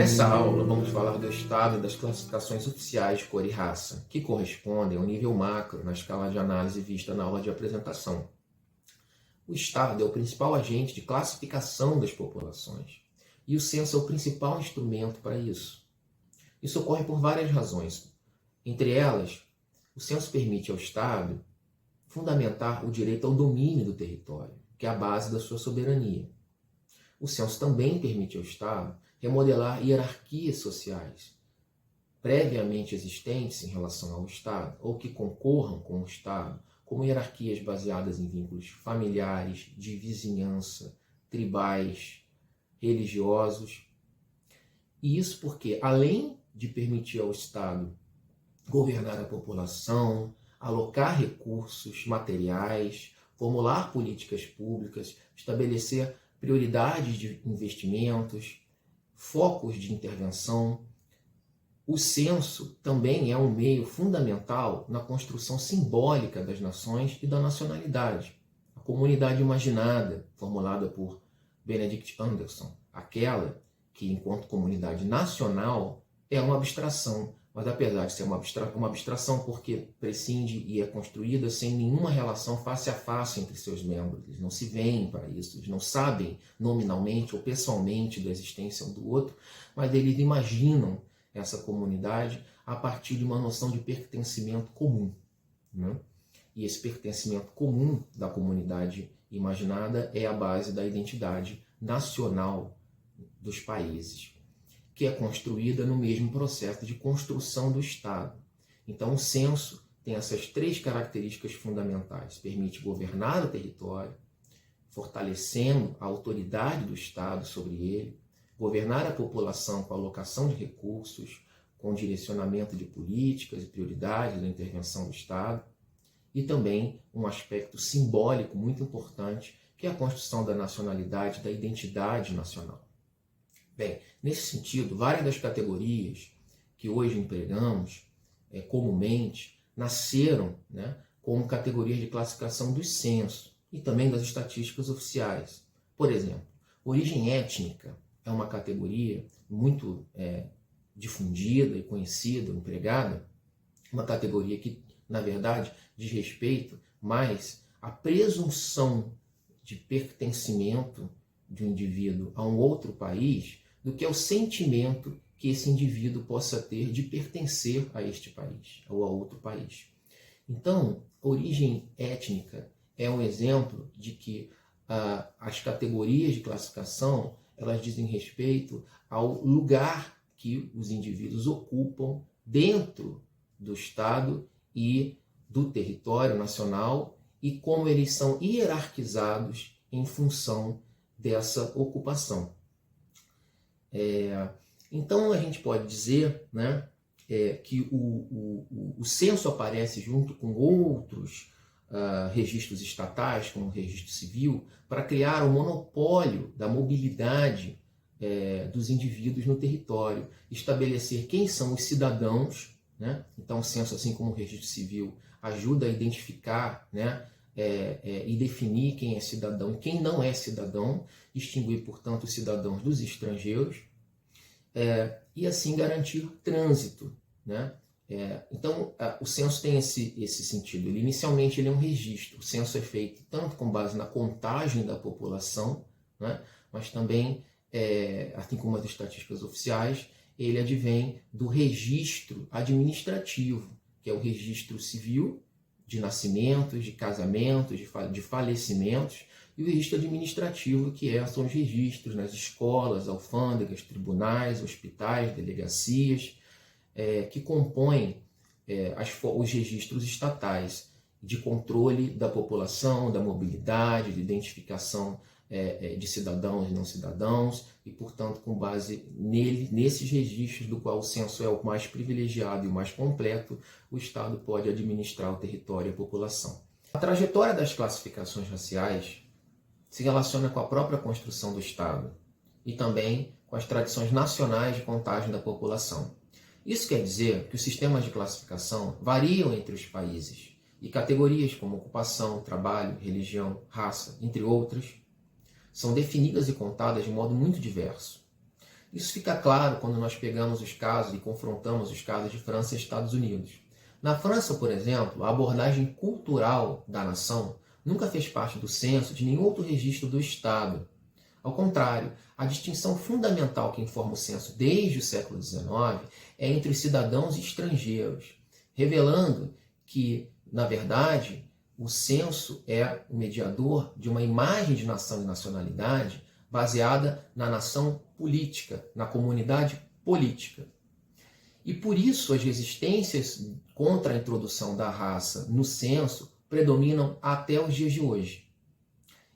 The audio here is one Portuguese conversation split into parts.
Nessa aula, vamos falar do estado das classificações oficiais de cor e raça, que correspondem ao nível macro na escala de análise vista na aula de apresentação. O estado é o principal agente de classificação das populações, e o censo é o principal instrumento para isso. Isso ocorre por várias razões. Entre elas, o censo permite ao Estado fundamentar o direito ao domínio do território, que é a base da sua soberania. O censo também permite ao Estado remodelar hierarquias sociais previamente existentes em relação ao Estado ou que concorram com o Estado, como hierarquias baseadas em vínculos familiares, de vizinhança, tribais, religiosos. E isso porque, além de permitir ao Estado governar a população, alocar recursos materiais, formular políticas públicas, estabelecer prioridades de investimentos, focos de intervenção, o censo também é um meio fundamental na construção simbólica das nações e da nacionalidade. A comunidade imaginada, formulada por Benedict Anderson, aquela que, enquanto comunidade nacional, é uma abstração, mas apesar de ser uma abstração porque prescinde e é construída sem nenhuma relação face a face entre seus membros. Eles não se veem para isso, eles não sabem nominalmente ou pessoalmente da existência um do outro, mas eles imaginam essa comunidade a partir de uma noção de pertencimento comum, né? E esse pertencimento comum da comunidade imaginada é a base da identidade nacional dos países, que é construída no mesmo processo de construção do Estado. Então, o censo tem essas três características fundamentais. Permite governar o território, fortalecendo a autoridade do Estado sobre ele, governar a população com a alocação de recursos, com o direcionamento de políticas e prioridades da intervenção do Estado, e também um aspecto simbólico muito importante, que é a construção da nacionalidade, da identidade nacional. Bem, nesse sentido, várias das categorias que hoje empregamos comumente nasceram, né, como categorias de classificação dos censos e também das estatísticas oficiais. Por exemplo, origem étnica é uma categoria muito difundida e conhecida, empregada, uma categoria que, na verdade, diz respeito mais à presunção de pertencimento de um indivíduo a um outro país do que ao sentimento que esse indivíduo possa ter de pertencer a este país ou a outro país. Então, origem étnica é um exemplo de que as categorias de classificação elas dizem respeito ao lugar que os indivíduos ocupam dentro do Estado e do território nacional e como eles são hierarquizados em função dessa ocupação. Então a gente pode dizer, né, que o censo aparece junto com outros registros estatais, como o registro civil, para criar um monopólio da mobilidade dos indivíduos no território, estabelecer quem são os cidadãos, né? Então o censo, assim como o registro civil, ajuda a identificar, né, e definir quem é cidadão e quem não é cidadão, distinguir, portanto, os cidadãos dos estrangeiros, e assim garantir trânsito, né? Então, o censo tem esse sentido. Inicialmente, ele é um registro. O censo é feito tanto com base na contagem da população, né, mas também, assim como as estatísticas oficiais, ele advém do registro administrativo, que é o registro civil de nascimentos, de casamentos, de falecimentos, e o registro administrativo, que são os registros nas escolas, alfândegas, tribunais, hospitais, delegacias, que compõem os registros estatais de controle da população, da mobilidade, de identificação de cidadãos e não cidadãos, e, portanto, com base nesses registros, do qual o censo é o mais privilegiado e o mais completo, o Estado pode administrar o território e a população. A trajetória das classificações raciais se relaciona com a própria construção do Estado e também com as tradições nacionais de contagem da população. Isso quer dizer que os sistemas de classificação variam entre os países e categorias como ocupação, trabalho, religião, raça, entre outras, são definidas e contadas de modo muito diverso. Isso fica claro quando nós pegamos os casos e confrontamos os casos de França e Estados Unidos. Na França, por exemplo, a abordagem cultural da nação nunca fez parte do censo de nenhum outro registro do Estado. Ao contrário, a distinção fundamental que informa o censo desde o século XIX é entre os cidadãos e estrangeiros, revelando que, na verdade, o censo é o mediador de uma imagem de nação e nacionalidade baseada na nação política, na comunidade política. E por isso as resistências contra a introdução da raça no censo predominam até os dias de hoje.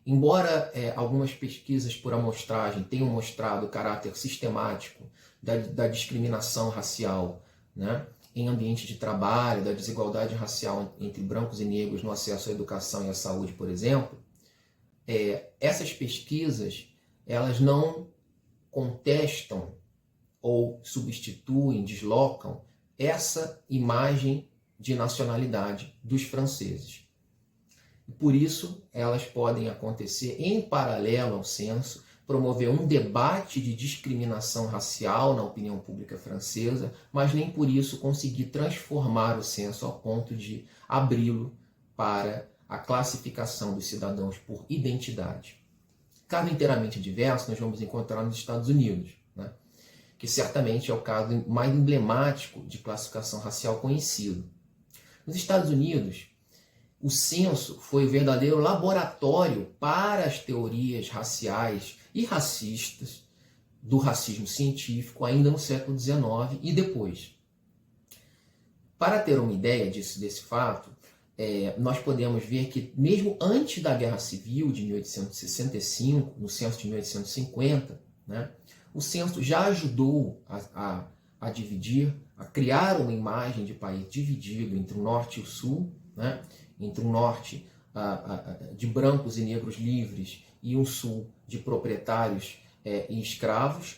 Embora algumas pesquisas por amostragem tenham mostrado o caráter sistemático da discriminação racial, né, em ambiente de trabalho, da desigualdade racial entre brancos e negros no acesso à educação e à saúde, por exemplo, essas pesquisas elas não contestam ou substituem, deslocam essa imagem de nacionalidade dos franceses. Por isso, elas podem acontecer em paralelo ao censo, promover um debate de discriminação racial na opinião pública francesa, mas nem por isso conseguir transformar o censo ao ponto de abri-lo para a classificação dos cidadãos por identidade. Caso inteiramente diverso, nós vamos encontrar nos Estados Unidos, né? Que certamente é o caso mais emblemático de classificação racial conhecido. Nos Estados Unidos, o censo foi o verdadeiro laboratório para as teorias raciais e racistas do racismo científico ainda no século XIX e depois. Para ter uma ideia desse fato, nós podemos ver que mesmo antes da Guerra Civil de 1865, no censo de 1850, né, o censo já ajudou a dividir, a criar uma imagem de país dividido entre o norte e o sul, né, entre um norte de brancos e negros livres e um sul de proprietários e escravos,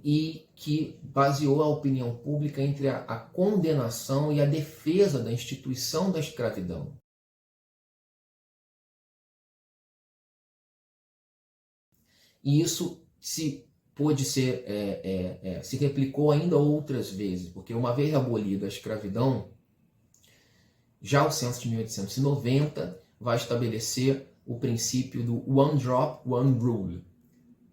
e que baseou a opinião pública entre a condenação e a defesa da instituição da escravidão. E isso se replicou ainda outras vezes, porque uma vez abolida a escravidão, já o censo de 1890 vai estabelecer o princípio do One Drop, One Rule,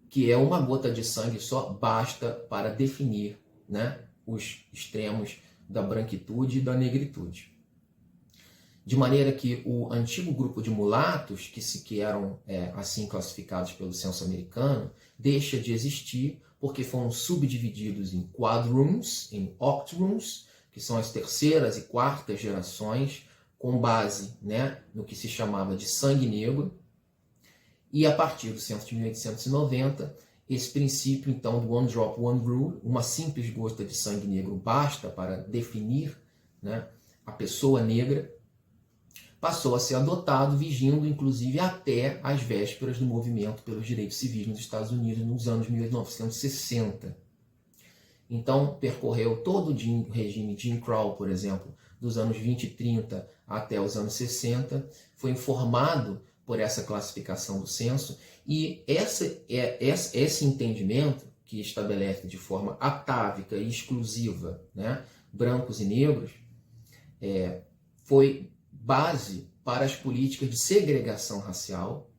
que é uma gota de sangue só basta para definir, né, os extremos da branquitude e da negritude. De maneira que o antigo grupo de mulatos, que eram assim classificados pelo censo americano, deixa de existir porque foram subdivididos em quadroons, em octoroons, que são as terceiras e quartas gerações, com base, né, no que se chamava de sangue negro. E a partir do censo de 1890, esse princípio, então, do One Drop, One Rule, uma simples gota de sangue negro basta para definir, né, a pessoa negra, passou a ser adotado, vigindo, inclusive, até as vésperas do movimento pelos direitos civis nos Estados Unidos, nos anos 1960. Então, percorreu todo o regime Jim Crow, por exemplo, dos anos 20 e 30 até os anos 60, foi informado por essa classificação do censo, e esse entendimento, que estabelece de forma atávica e exclusiva, né, brancos e negros, foi base para as políticas de segregação racial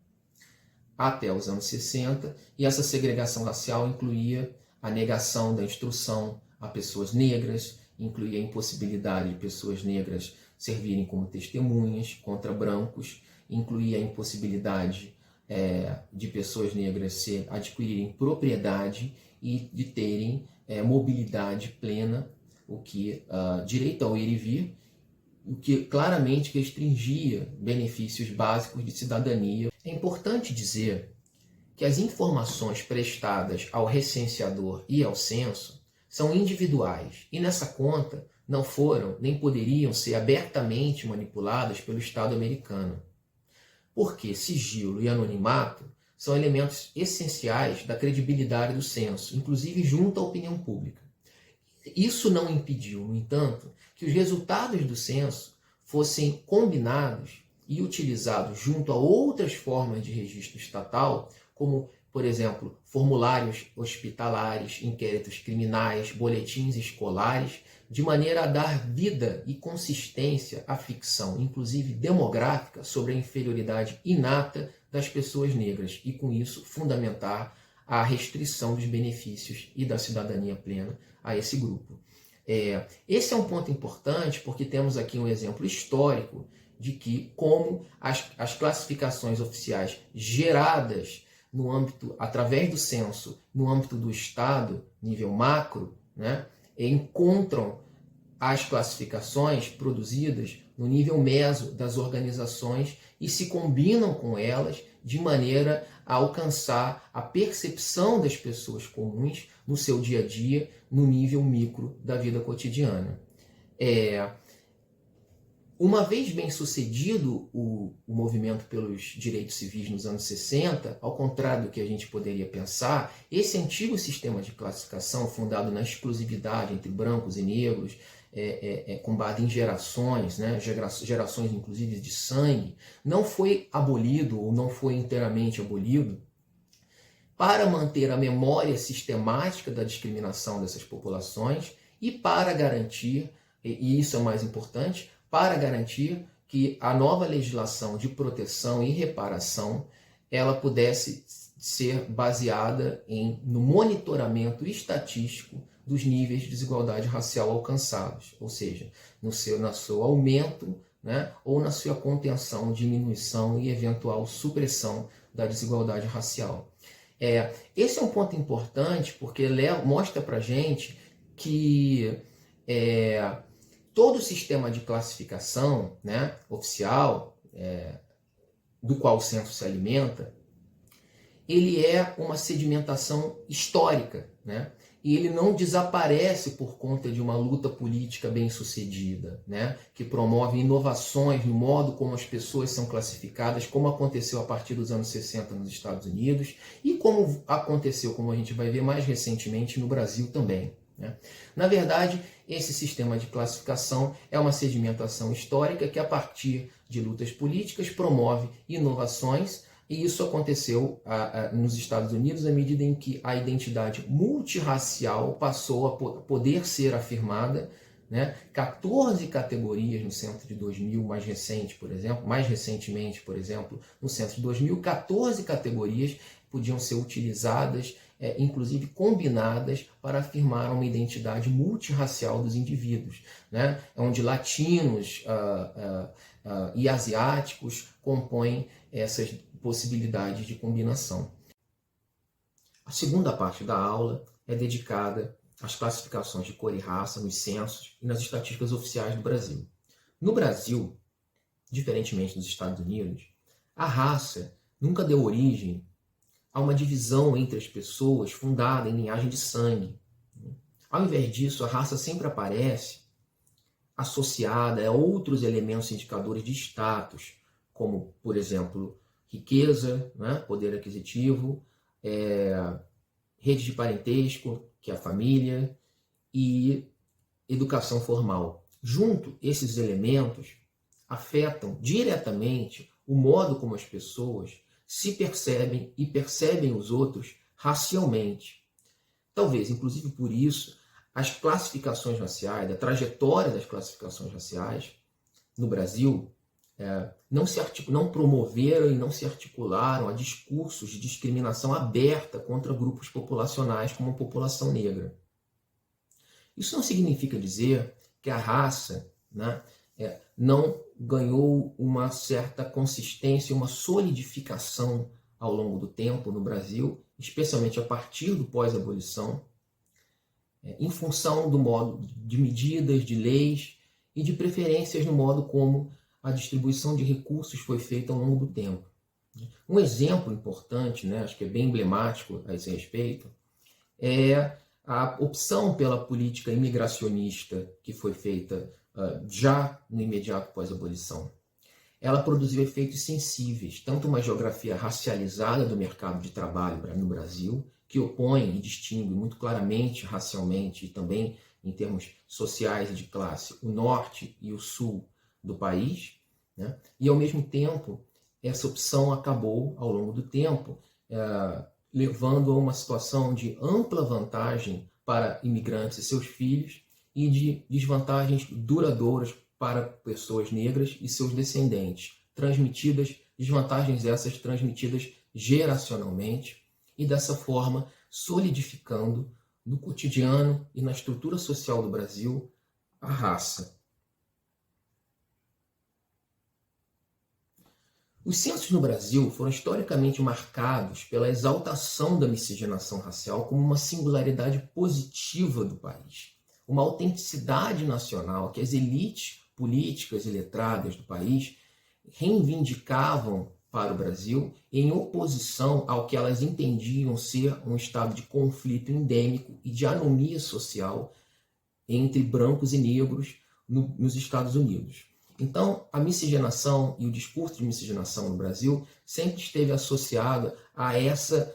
até os anos 60, e essa segregação racial incluía a negação da instrução a pessoas negras, incluía a impossibilidade de pessoas negras servirem como testemunhas contra brancos, incluía a impossibilidade de pessoas negras adquirirem propriedade e de terem mobilidade plena, o que direito ao ir e vir, o que claramente restringia benefícios básicos de cidadania. É importante dizer que as informações prestadas ao recenseador e ao censo são individuais e nessa conta não foram nem poderiam ser abertamente manipuladas pelo Estado americano, porque sigilo e anonimato são elementos essenciais da credibilidade do censo, inclusive junto à opinião pública. Isso não impediu, no entanto, que os resultados do censo fossem combinados e utilizados junto a outras formas de registro estatal, como por exemplo, formulários hospitalares, inquéritos criminais, boletins escolares, de maneira a dar vida e consistência à ficção, inclusive demográfica, sobre a inferioridade inata das pessoas negras e, com isso, fundamentar a restrição dos benefícios e da cidadania plena a esse grupo. Esse é um ponto importante porque temos aqui um exemplo histórico de que como as classificações oficiais geradas no âmbito, através do censo, no âmbito do Estado, nível macro, né, encontram as classificações produzidas no nível meso das organizações e se combinam com elas de maneira a alcançar a percepção das pessoas comuns no seu dia a dia, no nível micro da vida cotidiana. Uma vez bem sucedido o movimento pelos direitos civis nos anos 60, ao contrário do que a gente poderia pensar, esse antigo sistema de classificação fundado na exclusividade entre brancos e negros, com base em gerações, né, gerações inclusive de sangue, não foi abolido ou não foi inteiramente abolido para manter a memória sistemática da discriminação dessas populações e para garantir, e isso é o mais importante, para garantir que a nova legislação de proteção e reparação ela pudesse ser baseada no monitoramento estatístico dos níveis de desigualdade racial alcançados, ou seja, no seu aumento, né, ou na sua contenção, diminuição e eventual supressão da desigualdade racial. Esse é um ponto importante porque mostra para a gente que todo o sistema de classificação, né, oficial, do qual o censo se alimenta, ele é uma sedimentação histórica, né? E ele não desaparece por conta de uma luta política bem-sucedida, né? Que promove inovações no modo como as pessoas são classificadas, como aconteceu a partir dos anos 60 nos Estados Unidos e como aconteceu, como a gente vai ver mais recentemente, no Brasil também, né? Na verdade, esse sistema de classificação é uma sedimentação histórica que, a partir de lutas políticas, promove inovações. E isso aconteceu nos Estados Unidos à medida em que a identidade multirracial passou a poder ser afirmada, né? 14 categorias no censo de 2000, mais recentemente, por exemplo, no censo de 2000, 14 categorias podiam ser utilizadas, inclusive combinadas, para afirmar uma identidade multirracial dos indivíduos, né? Onde latinos e asiáticos compõem essas possibilidades de combinação. A segunda parte da aula é dedicada às classificações de cor e raça nos censos e nas estatísticas oficiais do Brasil. No Brasil, diferentemente dos Estados Unidos, a raça nunca deu origem a uma divisão entre as pessoas fundada em linhagem de sangue. Ao invés disso, a raça sempre aparece associada a outros elementos indicadores de status, como, por exemplo, riqueza, né, poder aquisitivo, rede de parentesco, que é a família, e educação formal. Junto, esses elementos afetam diretamente o modo como as pessoas se percebem e percebem os outros racialmente. Talvez, inclusive por isso, as classificações raciais, a trajetória das classificações raciais no Brasil não promoveram e não se articularam a discursos de discriminação aberta contra grupos populacionais como a população negra. Isso não significa dizer que a raça, né, não ganhou uma certa consistência, uma solidificação ao longo do tempo no Brasil, especialmente a partir do pós-abolição, em função do modo de medidas, de leis e de preferências no modo como a distribuição de recursos foi feita ao longo do tempo. Um exemplo importante, né, acho que é bem emblemático a esse respeito, é a opção pela política imigracionista que foi feita já no imediato pós-abolição. Ela produziu efeitos sensíveis, tanto uma geografia racializada do mercado de trabalho no Brasil, que opõe e distingue muito claramente, racialmente e também em termos sociais e de classe, o norte e o sul do país, né? E ao mesmo tempo essa opção acabou ao longo do tempo levando a uma situação de ampla vantagem para imigrantes e seus filhos e de desvantagens duradouras para pessoas negras e seus descendentes, desvantagens essas transmitidas geracionalmente e dessa forma solidificando no cotidiano e na estrutura social do Brasil a raça. Os censos no Brasil foram historicamente marcados pela exaltação da miscigenação racial como uma singularidade positiva do país, uma autenticidade nacional que as elites políticas e letradas do país reivindicavam para o Brasil em oposição ao que elas entendiam ser um estado de conflito endêmico e de anomia social entre brancos e negros nos Estados Unidos. Então, a miscigenação e o discurso de miscigenação no Brasil sempre esteve associado a essa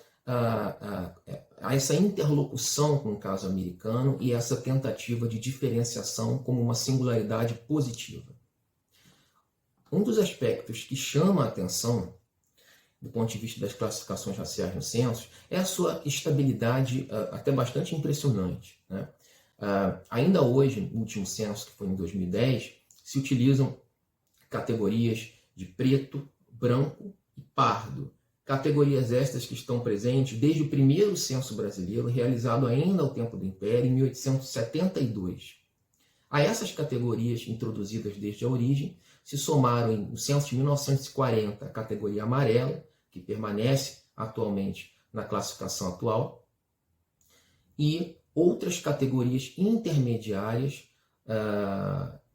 interlocução com o caso americano e essa tentativa de diferenciação como uma singularidade positiva. Um dos aspectos que chama a atenção do ponto de vista das classificações raciais no censo é a sua estabilidade até bastante impressionante, né? Ainda hoje, no último censo, que foi em 2010, se utilizam categorias de preto, branco e pardo. Categorias estas que estão presentes desde o primeiro censo brasileiro, realizado ainda ao tempo do Império, em 1872. A essas categorias introduzidas desde a origem, se somaram no censo de 1940 a categoria amarela, que permanece atualmente na classificação atual, e outras categorias intermediárias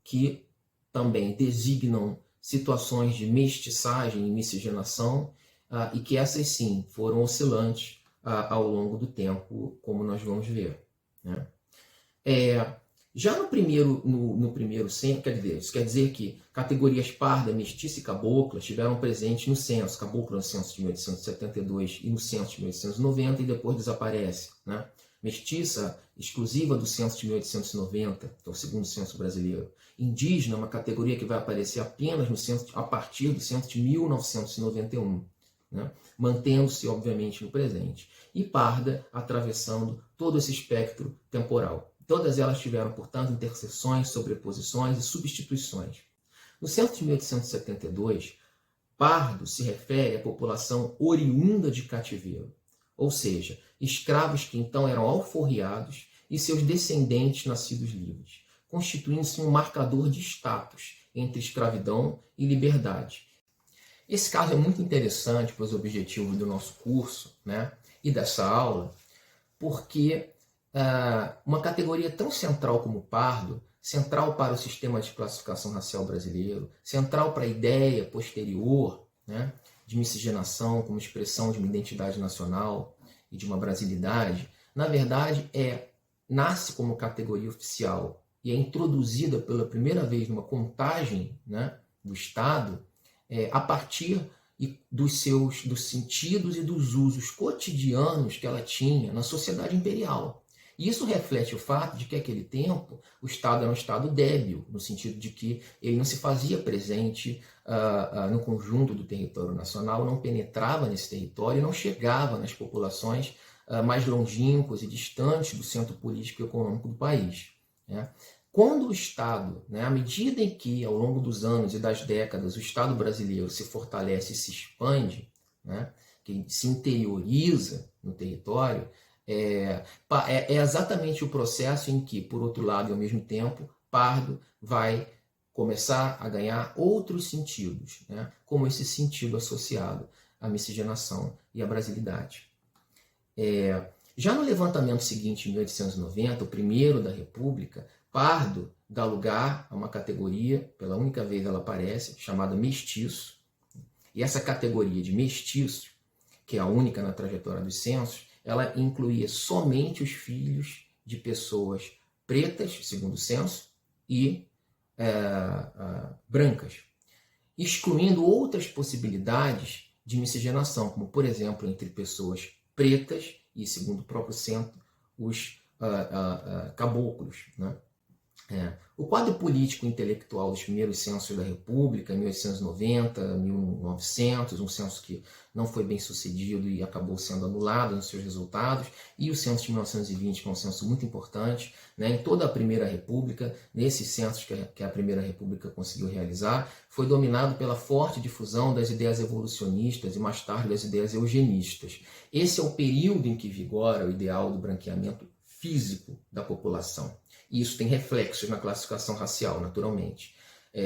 que também designam situações de mestiçagem e miscigenação, e que essas sim foram oscilantes ao longo do tempo, como nós vamos ver, né? Já no primeiro censo, isso quer dizer que categorias parda, mestiça e cabocla estiveram presentes no censo, caboclo no censo de 1872 e no censo de 1890 e depois desaparece, né? Mestiça, exclusiva do censo de 1890, que é o segundo censo brasileiro. Indígena, uma categoria que vai aparecer apenas no censo, a partir do censo de 1991, né? Mantendo-se, obviamente, no presente. E parda, atravessando todo esse espectro temporal. Todas elas tiveram, portanto, interseções, sobreposições e substituições. No censo de 1872, pardo se refere à população oriunda de cativeiro, ou seja, escravos que então eram alforriados e seus descendentes nascidos livres, constituindo-se um marcador de status entre escravidão e liberdade. Esse caso é muito interessante para os objetivos do nosso curso, né, e dessa aula, porque uma categoria tão central como o pardo, central para o sistema de classificação racial brasileiro, central para a ideia posterior, né, de miscigenação como expressão de uma identidade nacional e de uma brasilidade, na verdade nasce como categoria oficial e é introduzida pela primeira vez numa contagem, né, do Estado a partir dos sentidos e dos usos cotidianos que ela tinha na sociedade imperial. E isso reflete o fato de que, naquele tempo, o Estado era um Estado débil, no sentido de que ele não se fazia presente no conjunto do território nacional, não penetrava nesse território, não chegava nas populações mais longínquas e distantes do centro político e econômico do país, né? Quando o Estado, né, à medida em que, ao longo dos anos e das décadas, o Estado brasileiro se fortalece e se expande, né, que se interioriza no território, é exatamente o processo em que, por outro lado e ao mesmo tempo, pardo vai começar a ganhar outros sentidos, né, como esse sentido associado à miscigenação e à brasilidade. Já no levantamento seguinte, em 1890, o primeiro da República, pardo dá lugar a uma categoria, pela única vez ela aparece, chamada mestiço. E essa categoria de mestiço, que é a única na trajetória dos censos, ela incluía somente os filhos de pessoas pretas, segundo o censo, e brancas, excluindo outras possibilidades de miscigenação, como, por exemplo, entre pessoas pretas e, segundo o próprio censo, os caboclos, né? O quadro político e intelectual dos primeiros censos da República, 1890, 1900, um censo que não foi bem sucedido e acabou sendo anulado nos seus resultados, e o censo de 1920, que é um censo muito importante, né, em toda a Primeira República, nesses censos que a Primeira República conseguiu realizar, foi dominado pela forte difusão das ideias evolucionistas e mais tarde das ideias eugenistas. Esse é o período em que vigora o ideal do branqueamento físico da população. E isso tem reflexos na classificação racial, naturalmente.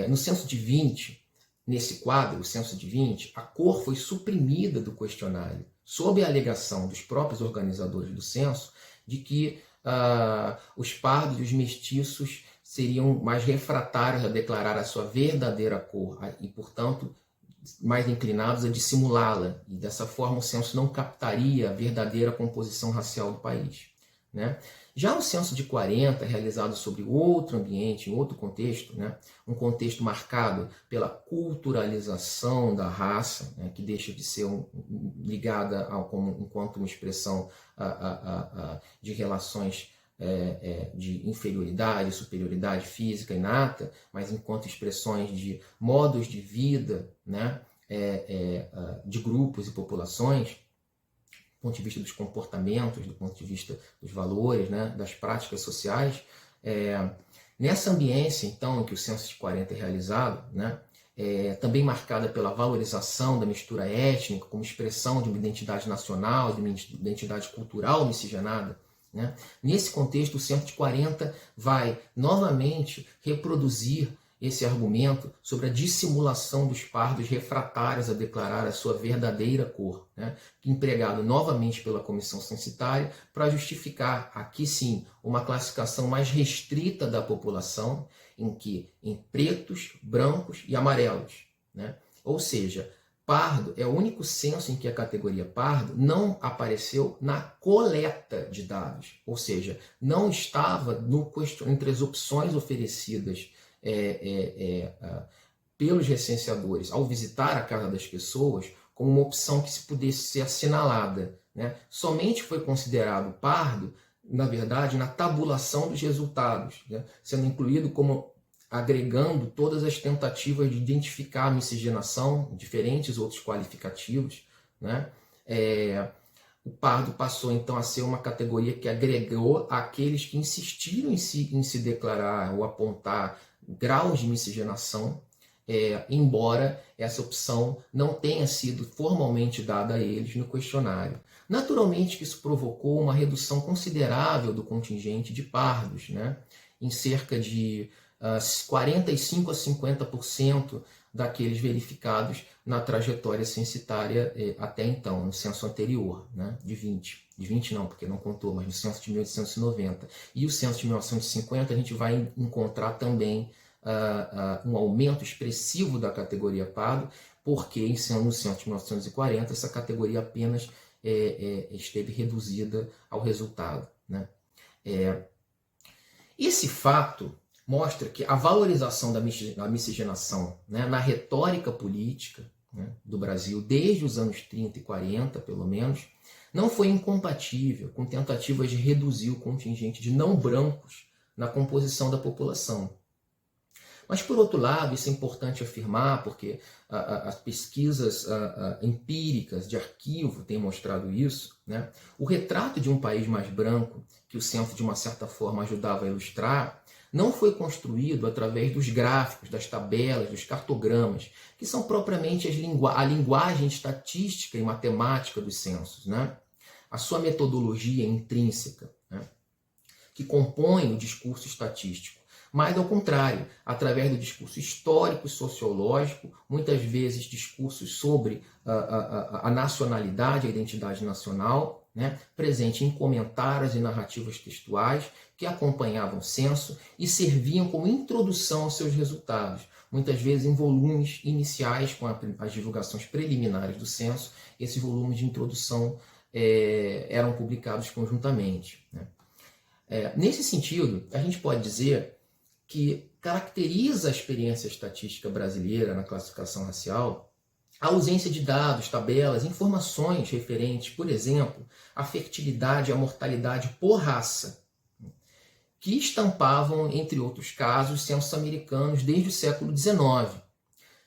No censo de 20, nesse quadro, o censo de 20, a cor foi suprimida do questionário, sob a alegação dos próprios organizadores do censo de que os pardos e os mestiços seriam mais refratários a declarar a sua verdadeira cor e, portanto, mais inclinados a dissimulá-la. E dessa forma o censo não captaria a verdadeira composição racial do país, né? Já o censo de 40, realizado sobre outro ambiente, em outro contexto, né, um contexto marcado pela culturalização da raça, né, que deixa de ser ligada enquanto uma expressão de relações de inferioridade, superioridade física inata, mas enquanto expressões de modos de vida, né, de grupos e populações, do ponto de vista dos comportamentos, do ponto de vista dos valores, né, das práticas sociais. Nessa ambiência, então, em que o censo de 40 é realizado, né, também marcada pela valorização da mistura étnica como expressão de uma identidade nacional, de uma identidade cultural miscigenada, né, nesse contexto, o censo de 40 vai novamente reproduzir esse argumento sobre a dissimulação dos pardos refratários a declarar a sua verdadeira cor, né, empregado novamente pela comissão censitária para justificar, aqui sim, uma classificação mais restrita da população, em pretos, brancos e amarelos, né? Ou seja, pardo é o único censo em que a categoria pardo não apareceu na coleta de dados, ou seja, não estava entre as opções oferecidas pelos recenseadores ao visitar a casa das pessoas como uma opção que se pudesse ser assinalada, né? Somente foi considerado pardo, na verdade, na tabulação dos resultados, né, sendo incluído como agregando todas as tentativas de identificar a miscigenação, diferentes outros qualificativos, né? O pardo passou então a ser uma categoria que agregou aqueles que insistiram em se declarar ou apontar graus de miscigenação, embora essa opção não tenha sido formalmente dada a eles no questionário. Naturalmente que isso provocou uma redução considerável do contingente de pardos, né? Em cerca de 45% a 50% daqueles verificados na trajetória censitária até então, no censo anterior, né? de 20 não, porque não contou, mas no censo de 1890. E o censo de 1950 a gente vai encontrar também um aumento expressivo da categoria pardo, porque no censo de 1940 essa categoria apenas esteve reduzida ao resultado, né? Esse fato mostra que a valorização da miscigenação, né, na retórica política, né, do Brasil, desde os anos 30 e 40, pelo menos, não foi incompatível com tentativas de reduzir o contingente de não brancos na composição da população. Mas, por outro lado, isso é importante afirmar, porque as pesquisas empíricas de arquivo têm mostrado isso, né? O retrato de um país mais branco, que o censo de uma certa forma ajudava a ilustrar, não foi construído através dos gráficos, das tabelas, dos cartogramas, que são propriamente a linguagem estatística e matemática dos censos, né? A sua metodologia intrínseca, né, que compõe o discurso estatístico. Mas, ao contrário, através do discurso histórico e sociológico, muitas vezes discursos sobre a nacionalidade, a identidade nacional, né, presente em comentários e narrativas textuais que acompanhavam o censo e serviam como introdução aos seus resultados, muitas vezes em volumes iniciais com as divulgações preliminares do censo. Esses volumes de introdução eram publicados conjuntamente, né? Nesse sentido, a gente pode dizer que caracteriza a experiência estatística brasileira na classificação racial a ausência de dados, tabelas, informações referentes, por exemplo, à fertilidade e à mortalidade por raça. que estampavam, entre outros casos, censos americanos desde o século XIX.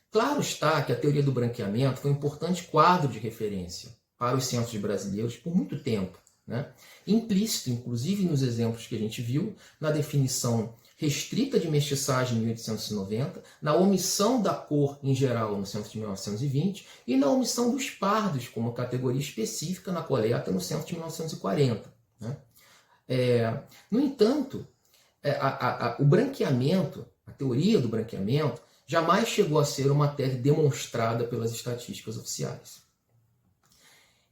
Claro está que a teoria do branqueamento foi um importante quadro de referência para os censos brasileiros por muito tempo, né? Implícito, inclusive, nos exemplos que a gente viu, na definição restrita de mestiçagem em 1890, na omissão da cor em geral no censo de 1920 e na omissão dos pardos como categoria específica na coleta no censo de 1940. Né? No entanto, o branqueamento, a teoria do branqueamento, jamais chegou a ser uma tese demonstrada pelas estatísticas oficiais.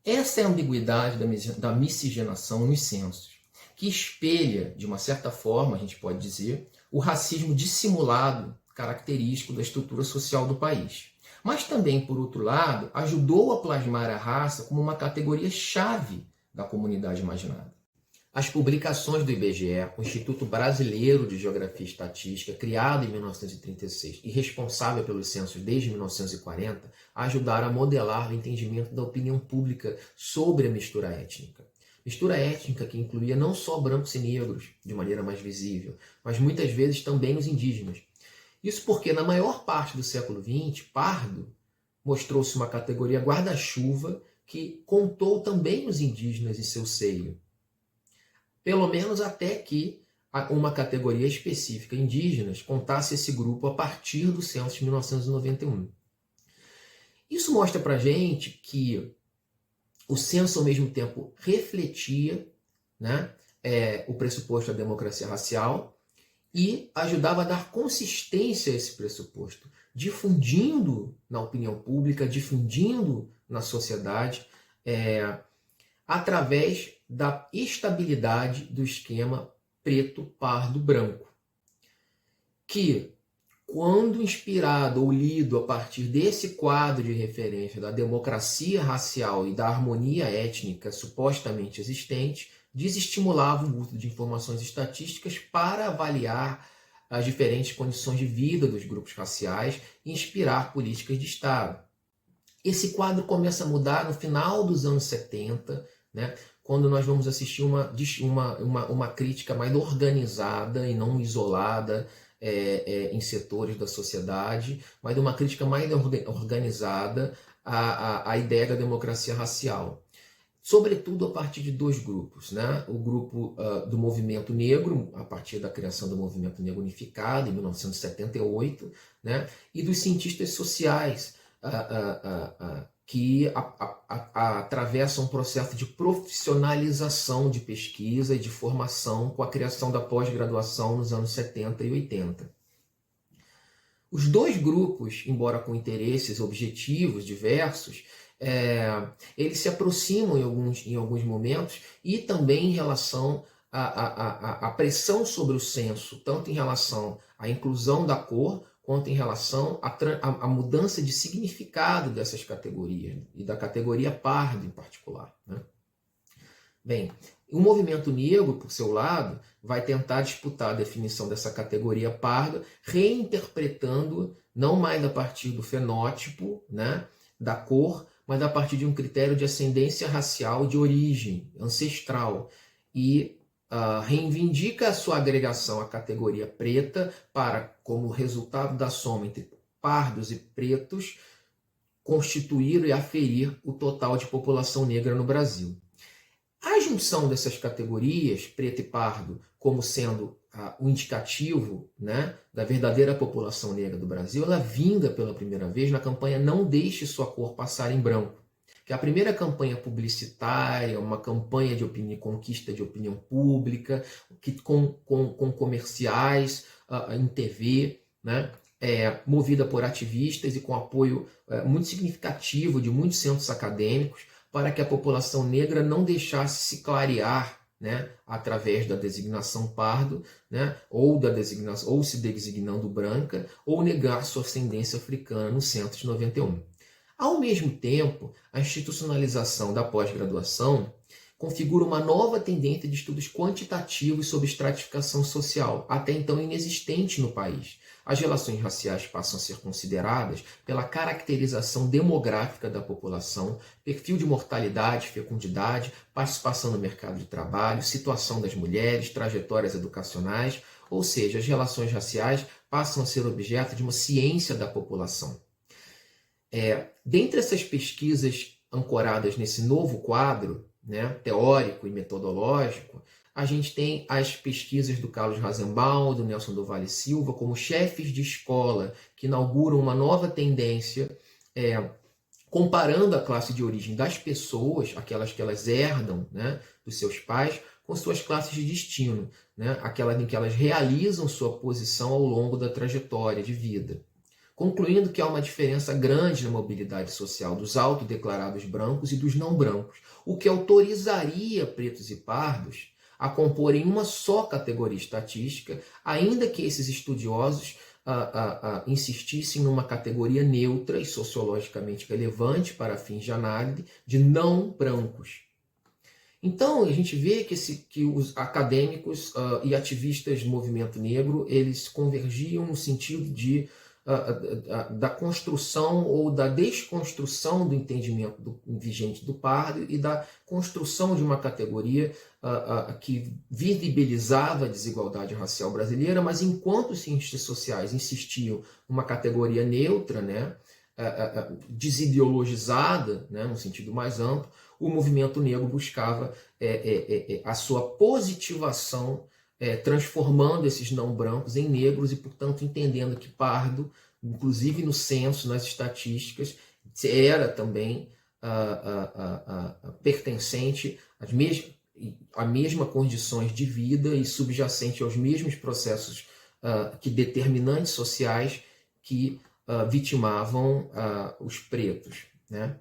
Essa é a ambiguidade da miscigenação nos censos, que espelha, de uma certa forma, a gente pode dizer, o racismo dissimulado característico da estrutura social do país. Mas também, por outro lado, ajudou a plasmar a raça como uma categoria-chave da comunidade imaginada. As publicações do IBGE, o Instituto Brasileiro de Geografia e Estatística, criado em 1936 e responsável pelos censos desde 1940, ajudaram a modelar o entendimento da opinião pública sobre a mistura étnica. Mistura étnica que incluía não só brancos e negros, de maneira mais visível, mas muitas vezes também os indígenas. Isso porque, na maior parte do século XX, pardo mostrou-se uma categoria guarda-chuva que contou também os indígenas em seu seio. Pelo menos até que uma categoria específica, indígenas, contasse esse grupo a partir do censo de 1991. Isso mostra para a gente que o censo, ao mesmo tempo, refletia, né, o pressuposto da democracia racial e ajudava a dar consistência a esse pressuposto, difundindo na opinião pública, difundindo na sociedade, através da estabilidade do esquema preto, pardo, branco, que, quando inspirado ou lido a partir desse quadro de referência da democracia racial e da harmonia étnica supostamente existente, desestimulava o uso de informações estatísticas para avaliar as diferentes condições de vida dos grupos raciais e inspirar políticas de Estado. Esse quadro começa a mudar no final dos anos 70, né, quando nós vamos assistir uma crítica mais organizada e não isolada em setores da sociedade, mas uma crítica mais organizada à ideia da democracia racial. Sobretudo a partir de dois grupos, né? O grupo do movimento negro, a partir da criação do movimento negro unificado, em 1978, né? E dos cientistas sociais, que atravessam um processo de profissionalização de pesquisa e de formação com a criação da pós-graduação nos anos 70 e 80. Os dois grupos, embora com interesses objetivos diversos, eles se aproximam em alguns momentos e também em relação à pressão sobre o censo, tanto em relação à inclusão da cor, quanto em relação à mudança de significado dessas categorias, e da categoria pardo em particular. Né? Bem, o movimento negro, por seu lado, vai tentar disputar a definição dessa categoria pardo, reinterpretando não mais a partir do fenótipo, né, da cor, mas a partir de um critério de ascendência racial de origem ancestral, e reivindica a sua agregação à categoria preta para, como resultado da soma entre pardos e pretos, constituir e aferir o total de população negra no Brasil. A junção dessas categorias, preto e pardo, como sendo o indicativo, né, da verdadeira população negra do Brasil, ela vinga pela primeira vez na campanha Não Deixe Sua Cor Passar em Branco, que é a primeira campanha publicitária, uma campanha de conquista de opinião pública, com comerciais em TV, né, movida por ativistas e com apoio muito significativo de muitos centros acadêmicos, para que a população negra não deixasse se clarear, né, através da designação pardo, né, ou se designando branca, ou negar sua ascendência africana no censo de 91. Ao mesmo tempo, a institucionalização da pós-graduação configura uma nova tendência de estudos quantitativos sobre estratificação social, até então inexistente no país. As relações raciais passam a ser consideradas pela caracterização demográfica da população, perfil de mortalidade, fecundidade, participação no mercado de trabalho, situação das mulheres, trajetórias educacionais, ou seja, as relações raciais passam a ser objeto de uma ciência da população. Dentre essas pesquisas ancoradas nesse novo quadro, né, teórico e metodológico, a gente tem as pesquisas do Carlos Rasenbaum, do Nelson do Vale Silva, como chefes de escola, que inauguram uma nova tendência, comparando a classe de origem das pessoas, aquelas que elas herdam, né, dos seus pais, com suas classes de destino, né, aquelas em que elas realizam sua posição ao longo da trajetória de vida. Concluindo que há uma diferença grande na mobilidade social dos autodeclarados brancos e dos não brancos, o que autorizaria pretos e pardos a comporem uma só categoria estatística, ainda que esses estudiosos insistissem numa categoria neutra e sociologicamente relevante para fins de análise de não brancos. Então, a gente vê que os acadêmicos e ativistas do movimento negro, eles convergiam no sentido da construção ou da desconstrução do entendimento vigente do pardo e da construção de uma categoria que visibilizava a desigualdade racial brasileira, mas enquanto os cientistas sociais insistiam numa categoria neutra, né, desideologizada, né, no sentido mais amplo, o movimento negro buscava a sua positivação, transformando esses não brancos em negros e, portanto, entendendo que pardo, inclusive no censo, nas estatísticas, era também pertencente às mesmas condições de vida e subjacente aos mesmos processos determinantes sociais que vitimavam os pretos, né?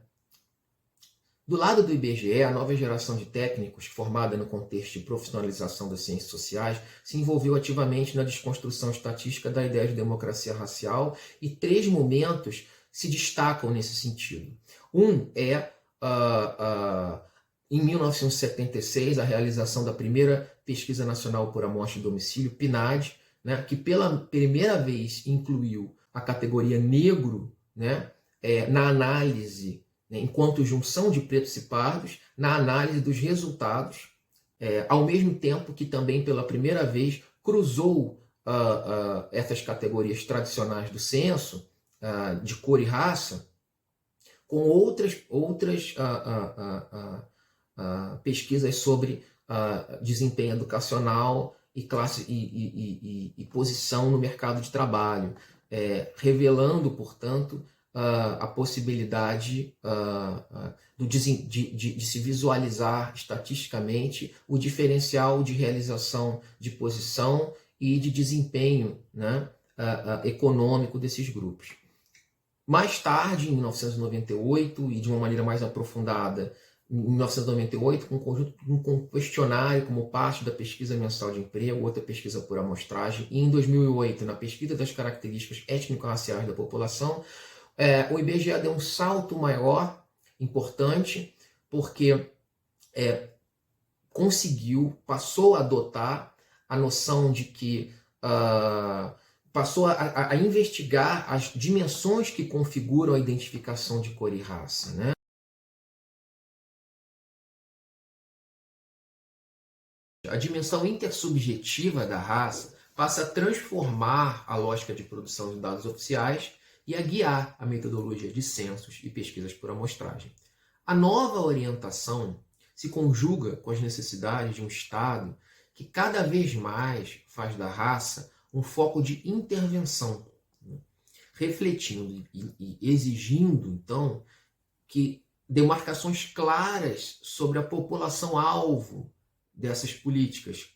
Do lado do IBGE, a nova geração de técnicos, formada no contexto de profissionalização das ciências sociais, se envolveu ativamente na desconstrução estatística da ideia de democracia racial, e 3 momentos se destacam nesse sentido. Um é, em 1976, a realização da primeira Pesquisa Nacional por Amostra de Domicílio, PNAD, né, que pela primeira vez incluiu a categoria negro, né, na análise, enquanto junção de pretos e pardos, na análise dos resultados, ao mesmo tempo que também pela primeira vez cruzou essas categorias tradicionais do censo, de cor e raça, com outras pesquisas sobre desempenho educacional e classe e posição no mercado de trabalho, revelando, portanto, a possibilidade de se visualizar estatisticamente o diferencial de realização de posição e de desempenho, né, econômico desses grupos. Mais tarde, em 1998, e de uma maneira mais aprofundada, em 1998, com um questionário como parte da pesquisa mensal de emprego, outra pesquisa por amostragem, e em 2008, na pesquisa das características étnico-raciais da população, o IBGE deu um salto maior, importante, porque passou a adotar a noção de que passou a investigar as dimensões que configuram a identificação de cor e raça, né? A dimensão intersubjetiva da raça passa a transformar a lógica de produção de dados oficiais e a guiar a metodologia de censos e pesquisas por amostragem. A nova orientação se conjuga com as necessidades de um Estado que cada vez mais faz da raça um foco de intervenção, né? Refletindo e exigindo, então, que demarcações claras sobre a população-alvo dessas políticas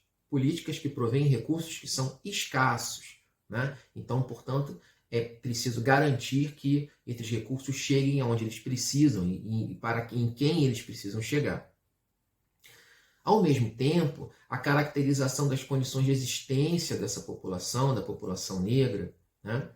que provêm recursos que são escassos, né? Então, portanto, é preciso garantir que esses recursos cheguem aonde eles precisam e em quem eles precisam chegar. Ao mesmo tempo, a caracterização das condições de existência dessa população, da população negra, né,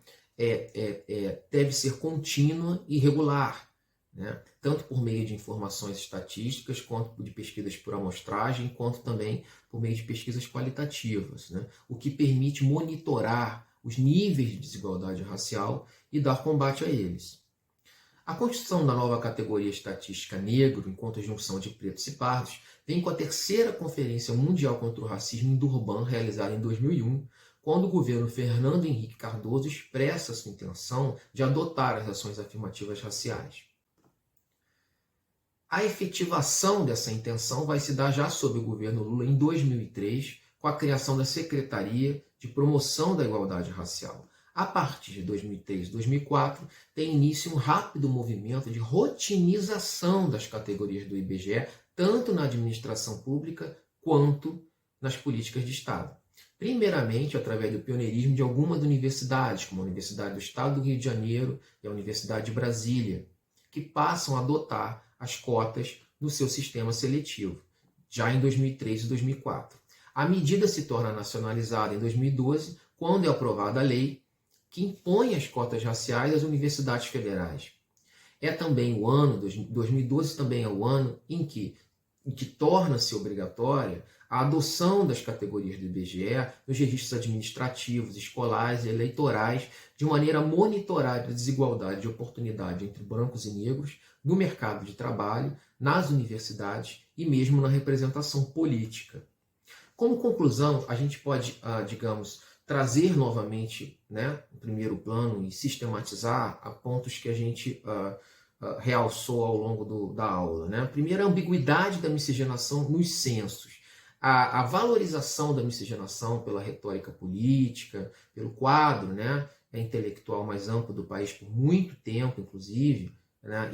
deve ser contínua e regular, né? Tanto por meio de informações estatísticas, quanto de pesquisas por amostragem, quanto também por meio de pesquisas qualitativas, né? O que permite monitorar os níveis de desigualdade racial e dar combate a eles. A construção da nova categoria estatística negro, enquanto junção de pretos e pardos, vem com a terceira Conferência Mundial contra o Racismo em Durban, realizada em 2001, quando o governo Fernando Henrique Cardoso expressa sua intenção de adotar as ações afirmativas raciais. A efetivação dessa intenção vai se dar já sob o governo Lula em 2003, com a criação da Secretaria de Promoção da Igualdade Racial. A partir de 2003 e 2004, tem início um rápido movimento de rotinização das categorias do IBGE, tanto na administração pública quanto nas políticas de Estado. Primeiramente, através do pioneirismo de algumas universidades, como a Universidade do Estado do Rio de Janeiro e a Universidade de Brasília, que passam a adotar as cotas no seu sistema seletivo, já em 2003 e 2004. A medida se torna nacionalizada em 2012, quando é aprovada a lei que impõe as cotas raciais às universidades federais. É também o ano, 2012 também é o ano em que torna-se obrigatória a adoção das categorias do IBGE nos registros administrativos, escolares e eleitorais, de maneira a monitorar a desigualdade de oportunidade entre brancos e negros no mercado de trabalho, nas universidades e mesmo na representação política. Como conclusão, a gente pode, digamos, trazer novamente, né, o primeiro plano e sistematizar a pontos que a gente realçou ao longo da aula. Né? Primeiro, a ambiguidade da miscigenação nos censos. A valorização da miscigenação pela retórica política, pelo quadro, né, intelectual mais amplo do país por muito tempo, inclusive, né,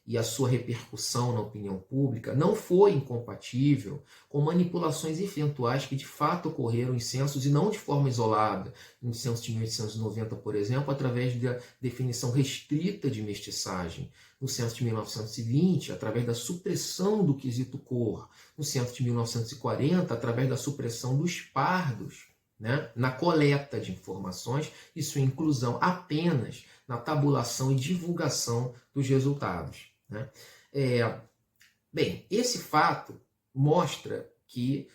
e a sua repercussão na opinião pública não foi incompatível com manipulações eventuais que de fato ocorreram em censos e não de forma isolada. No censo de 1890, por exemplo, através da definição restrita de mestiçagem. No censo de 1920, através da supressão do quesito cor. No censo de 1940, através da supressão dos pardos, né, na coleta de informações e sua inclusão apenas na tabulação e divulgação dos resultados. Né? Bem, esse fato mostra que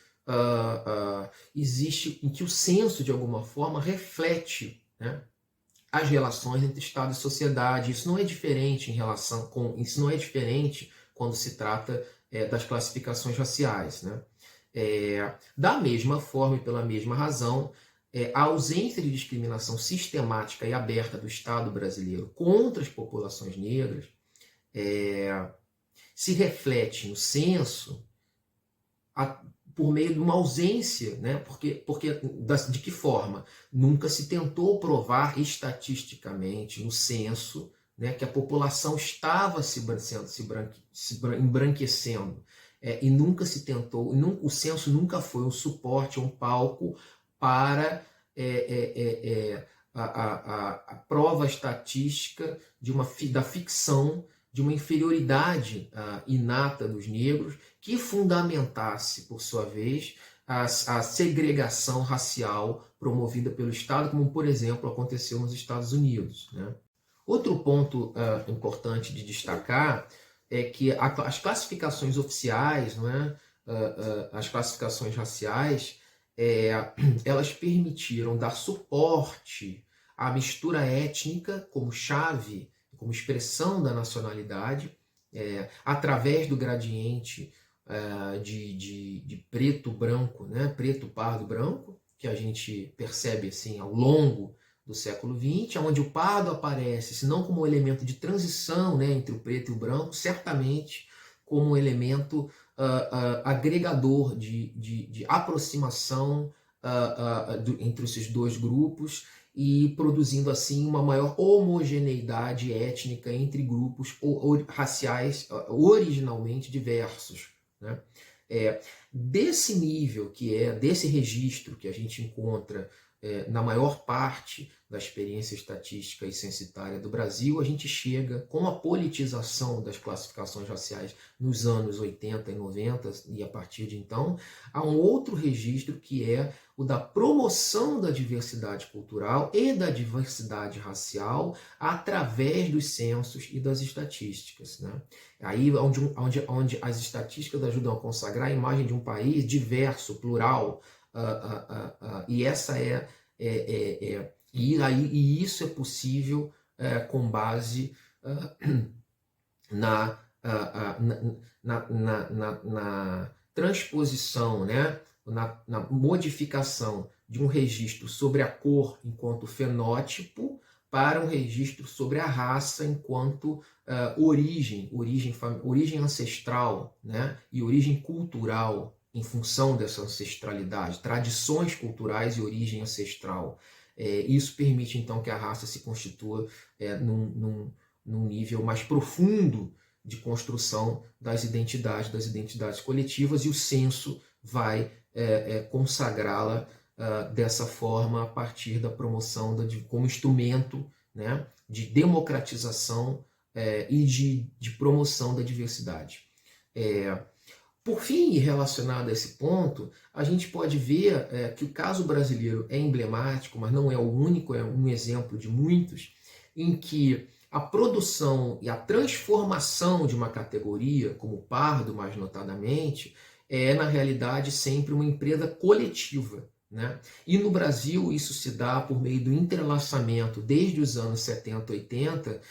existe, em que o censo, de alguma forma, reflete, né, as relações entre Estado e sociedade. Isso não é diferente isso não é diferente quando se trata das classificações raciais. Né? Da mesma forma e pela mesma razão, a ausência de discriminação sistemática e aberta do Estado brasileiro contra as populações negras se reflete no censo por meio de uma ausência, né? De que forma? Nunca se tentou provar estatisticamente no censo, né, que a população estava se embranquecendo. E nunca se tentou, o censo nunca foi um suporte, um palco para a prova estatística da ficção de uma inferioridade inata dos negros que fundamentasse, por sua vez, a segregação racial promovida pelo Estado, como, por exemplo, aconteceu nos Estados Unidos. Né? Outro ponto importante de destacar é que as classificações oficiais, não é? As classificações raciais, elas permitiram dar suporte à mistura étnica como chave, como expressão da nacionalidade, através do gradiente de preto-branco, né? Preto, pardo, branco, que a gente percebe assim, ao longo do século XX, onde o pardo aparece, se não como um elemento de transição, né, entre o preto e o branco, certamente como um elemento agregador de aproximação entre esses dois grupos e produzindo assim uma maior homogeneidade étnica entre grupos raciais originalmente diversos. Né? Desse nível desse registro que a gente encontra na maior parte da experiência estatística e censitária do Brasil, a gente chega, com a politização das classificações raciais nos anos 80 e 90, e a partir de então, a um outro registro que é o da promoção da diversidade cultural e da diversidade racial através dos censos e das estatísticas, né? Aí onde as estatísticas ajudam a consagrar a imagem de um país diverso, plural, e essa e isso é possível com base na transposição, né? na modificação de um registro sobre a cor enquanto fenótipo para um registro sobre a raça enquanto origem ancestral, né? E origem cultural em função dessa ancestralidade, tradições culturais e origem ancestral. Isso permite, então, que a raça se constitua num nível mais profundo de construção das identidades coletivas, e o censo vai consagrá-la dessa forma a partir da promoção como instrumento, né, de democratização e de promoção da diversidade. Por fim, e relacionado a esse ponto, a gente pode ver que o caso brasileiro é emblemático, mas não é o único, é um exemplo de muitos, em que a produção e a transformação de uma categoria, como o pardo mais notadamente, é na realidade sempre uma empresa coletiva, né? E no Brasil isso se dá por meio do entrelaçamento desde os anos 70, 80,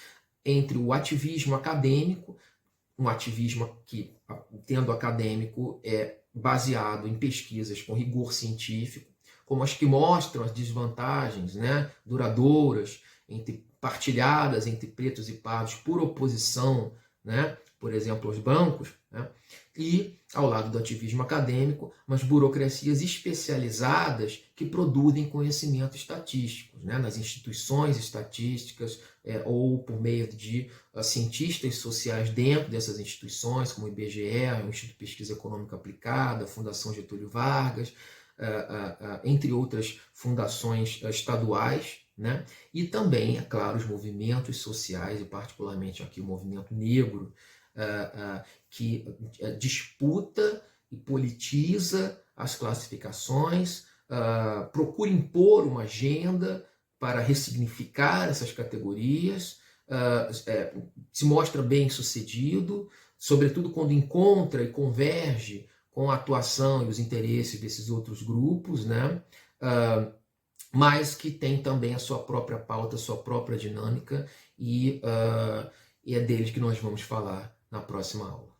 entre o ativismo acadêmico, um ativismo que, tendo acadêmico, é baseado em pesquisas com rigor científico, como as que mostram as desvantagens, né, duradouras, partilhadas entre pretos e pardos por oposição, né, por exemplo, aos brancos, né, e, ao lado do ativismo acadêmico, umas burocracias especializadas que produzem conhecimento estatístico, né, nas instituições estatísticas, ou por meio de cientistas sociais dentro dessas instituições, como o IBGE, o Instituto de Pesquisa Econômica Aplicada, a Fundação Getúlio Vargas, entre outras fundações estaduais, né? E também, é claro, os movimentos sociais, e particularmente aqui o movimento negro, que disputa e politiza as classificações, procura impor uma agenda para ressignificar essas categorias, se mostra bem sucedido, sobretudo quando encontra e converge com a atuação e os interesses desses outros grupos, né? Mas que tem também a sua própria pauta, a sua própria dinâmica, e é deles que nós vamos falar na próxima aula.